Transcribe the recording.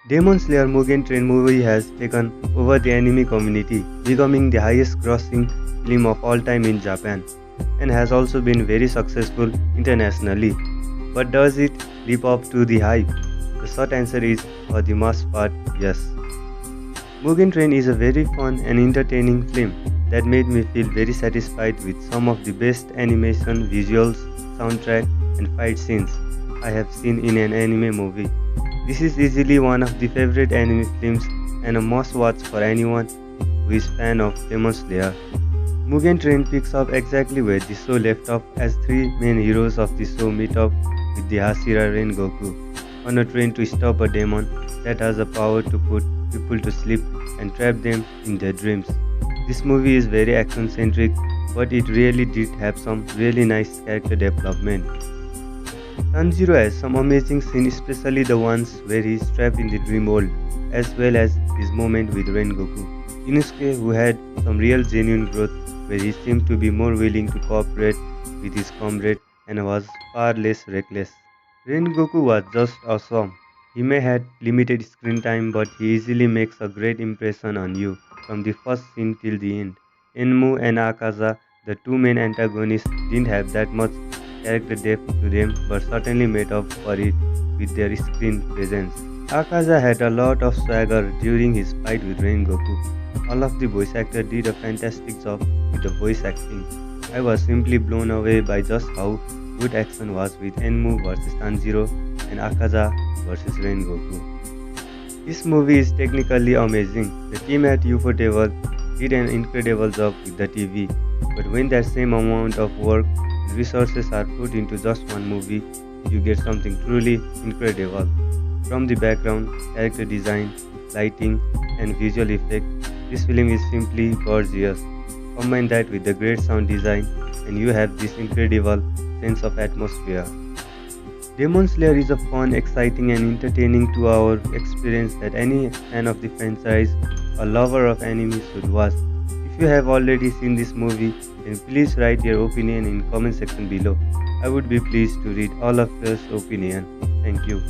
Demon Slayer Mugen Train movie has taken over the anime community, becoming the highest grossing film of all time in Japan, and has also been very successful internationally. But does it live up to the hype? The short answer is, for the most part, yes. Mugen Train is a very fun and entertaining film that made me feel very satisfied with some of the best animation, visuals, soundtrack, and fight scenes I have seen in an anime movie. This is easily one of the favorite anime films and a must watch for anyone who is fan of Demon Slayer. Mugen Train picks up exactly where the show left off as three main heroes of the show meet up with the Hashira Rengoku on a train to stop a demon that has the power to put people to sleep and trap them in their dreams. This movie is very action centric, but it really did have some really nice character development. Tanjiro has some amazing scenes, especially the ones where he is trapped in the dream world, as well as his moment with Rengoku. Inosuke, who had some real genuine growth, where he seemed to be more willing to cooperate with his comrade and was far less reckless. Rengoku was just awesome. He may have limited screen time, but he easily makes a great impression on you from the first scene till the end. Enmu and Akaza, the two main antagonists, didn't have that much character depth to them, but certainly made up for it with their screen presence. Akaza had a lot of swagger during his fight with Rengoku. All of the voice actors did a fantastic job with the voice acting. I was simply blown away by just how good action was with Enmu versus Tanjiro and Akaza versus Rengoku. This movie is technically amazing. The team at Ufotable did an incredible job with the TV, but when that same amount of work and resources are put into just one movie, you get something truly incredible. From the background, character design, lighting, and visual effects, this film is simply gorgeous. Combine that with the great sound design, and you have this incredible sense of atmosphere. Demon Slayer is a fun, exciting, and entertaining 2-hour experience that any fan of the franchise or lover of anime should watch. If you have already seen this movie, then please write your opinion in comment section below. I would be pleased to read all of your opinion. Thank you.